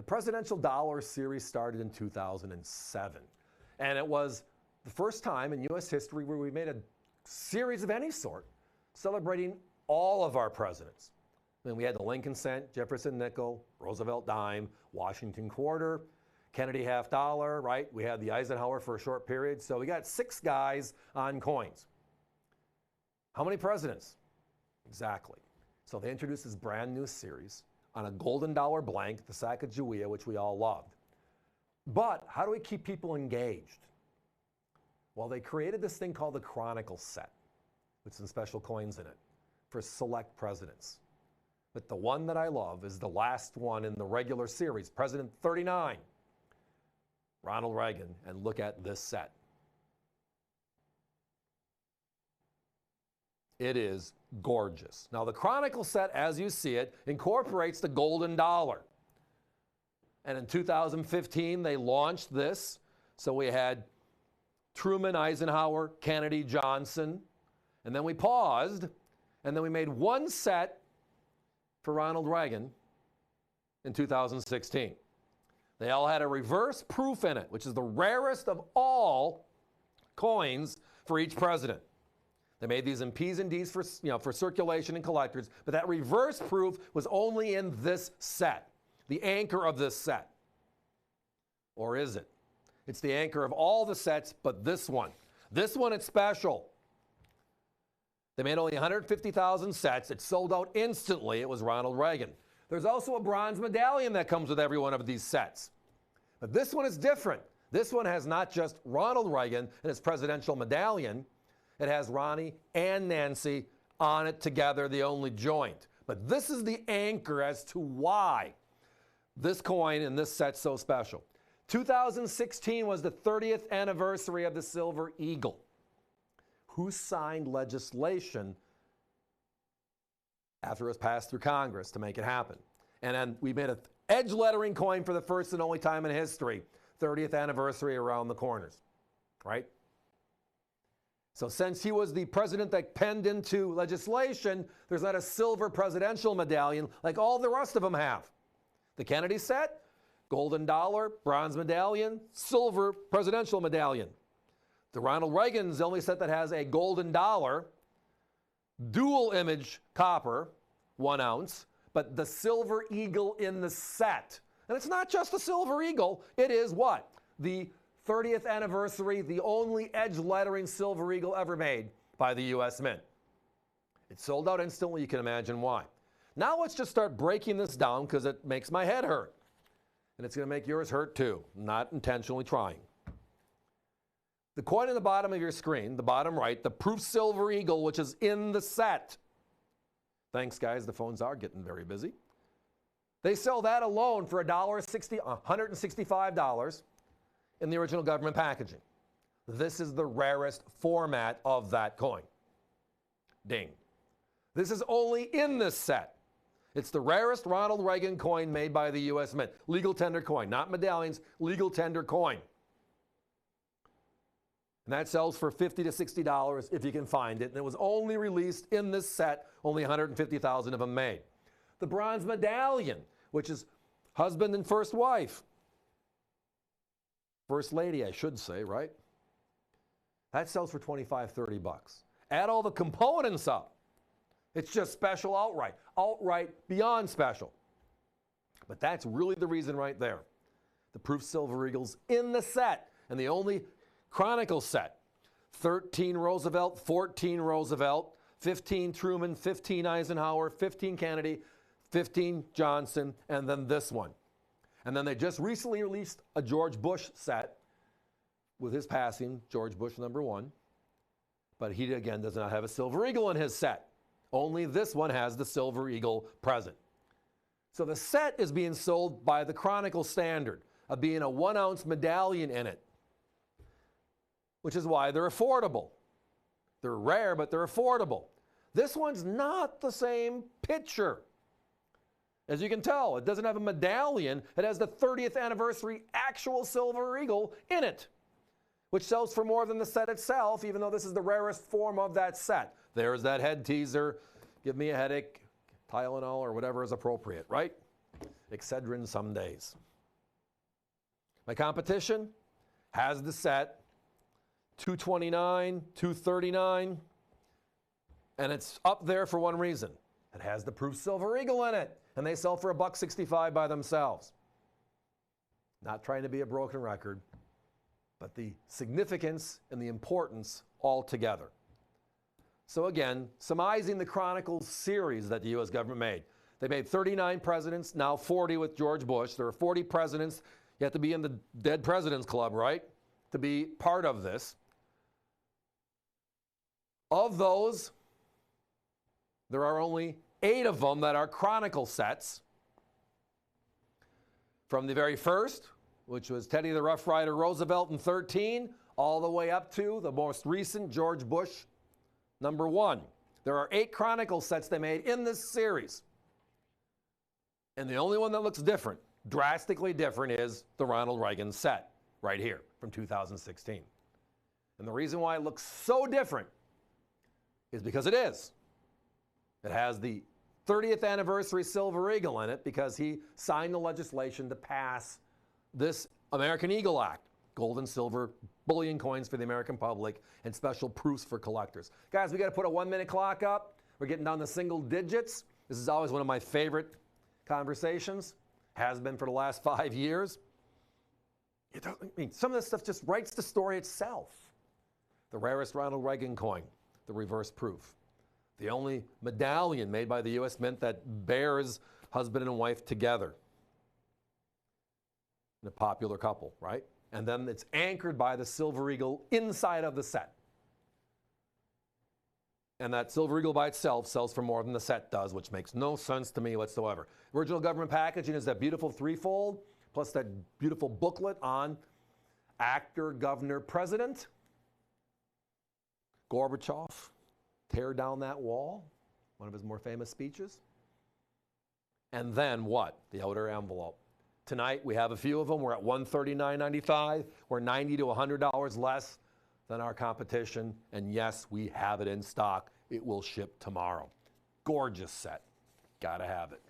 The Presidential Dollar Series started in 2007, and it was the first time in U.S. history where we made a series of any sort celebrating all of our presidents. I mean, we had the Lincoln cent, Jefferson nickel, Roosevelt dime, Washington quarter, Kennedy half dollar, right? We had the Eisenhower for a short period. So we got 6 guys on coins. How many presidents? Exactly. So they introduced this brand new series on a golden dollar blank, the Sacagawea, which we all loved. But how do we keep people engaged? Well, they created this thing called the Chronicles set with some special coins in it for select presidents. But the one that I love is the last one in the regular series, President 39, Ronald Reagan. And look at this set. It is gorgeous. Now, the Chronicle set, as you see it, incorporates the golden dollar. And in 2015, they launched this. So we had Truman, Eisenhower, Kennedy, Johnson. And then we paused, and then we made one set for Ronald Reagan in 2016. They all had a reverse proof in it, which is the rarest of all coins for each president. They made these in P's and D's for circulation and collectors, but that reverse proof was only in this set, the anchor of this set. Or is it? It's the anchor of all the sets, but this one. This one, it's special. They made only 150,000 sets. It sold out instantly. It was Ronald Reagan. There's also a bronze medallion that comes with every one of these sets. But this one is different. This one has not just Ronald Reagan and his presidential medallion. It has Ronnie and Nancy on it together, the only joint. But this is the anchor as to why this coin in this set's so special. 2016 was the 30th anniversary of the Silver Eagle. Who signed legislation after it was passed through Congress to make it happen? And then we made an edge lettering coin for the first and only time in history, 30th anniversary around the corners, right? So since he was the president that penned into legislation, there's not a silver presidential medallion like all the rest of them have. The Kennedy set, golden dollar, bronze medallion, silver presidential medallion. The Ronald Reagan's the only set that has a golden dollar, dual image copper, 1 ounce, but the silver eagle in the set. And it's not just the silver eagle, it is what? The 30th anniversary, the only edge lettering silver eagle ever made by the U.S. Mint. It sold out instantly, you can imagine why. Now let's just start breaking this down because it makes my head hurt. And it's going to make yours hurt too, not intentionally trying. The coin in the bottom of your screen, the bottom right, the proof silver eagle, which is in the set. Thanks, guys. The phones are getting very busy. They sell that alone for $165 in the original government packaging. This is the rarest format of that coin. Ding. This is only in this set. It's the rarest Ronald Reagan coin made by the U.S. Mint. Legal tender coin, not medallions, legal tender coin. And that sells for $50 to $60 if you can find it. And it was only released in this set, only 150,000 of them made. The bronze medallion, which is husband and first wife. First lady, I should say, right? That sells for $25, $30. Add all the components up. It's just special outright. Outright beyond special. But that's really the reason right there. The proof silver eagles in the set. And the only Chronicle set. 13 Roosevelt, 14 Roosevelt, 15 Truman, 15 Eisenhower, 15 Kennedy, 15 Johnson, and then this one. And then they just recently released a George Bush set with his passing, George Bush #1. But he, again, does not have a silver eagle in his set. Only this one has the silver eagle present. So the set is being sold by the Chronicle standard of being a 1 ounce medallion in it, which is why they're affordable. They're rare, but they're affordable. This one's not the same picture. As you can tell, it doesn't have a medallion. It has the 30th anniversary actual silver eagle in it, which sells for more than the set itself, even though this is the rarest form of that set. There's that head teaser. Give me a headache, Tylenol, or whatever is appropriate, right? Excedrin some days. My competition has the set, $229, $239, and it's up there for one reason. It has the proof Silver Eagle in it, and they sell for $1.65 by themselves. Not trying to be a broken record, but the significance and the importance altogether. So again, surmising the Chronicles series that the U.S. government made. They made 39 presidents, now 40 with George Bush. There are 40 presidents. You have to be in the Dead Presidents Club, right, to be part of this. Of those, there are only 8 of them that are Chronicle sets. From the very first, which was Teddy the Rough Rider Roosevelt in 13, all the way up to the most recent George Bush, number 1. There are 8 Chronicle sets they made in this series. And the only one that looks different, drastically different, is the Ronald Reagan set right here from 2016. And the reason why it looks so different is because it is. It has the 30th anniversary Silver Eagle in it because he signed the legislation to pass this American Eagle Act, gold and silver bullion coins for the American public and special proofs for collectors. Guys, we got to put a 1-minute clock up. We're getting down to single digits. This is always one of my favorite conversations. Has been for the last 5 years. Some of this stuff just writes the story itself. The rarest Ronald Reagan coin, the reverse proof. The only medallion made by the U.S. Mint that bears husband and wife together. In a popular couple, right? And then it's anchored by the Silver Eagle inside of the set. And that Silver Eagle by itself sells for more than the set does, which makes no sense to me whatsoever. Original government packaging is that beautiful threefold, plus that beautiful booklet on actor, governor, president. Gorbachev, tear down that wall, one of his more famous speeches. And then what? The outer envelope. Tonight we have a few of them. We're at $139.95. We're $90 to $100 less than our competition. And yes, we have it in stock. It will ship tomorrow. Gorgeous set. Gotta have it.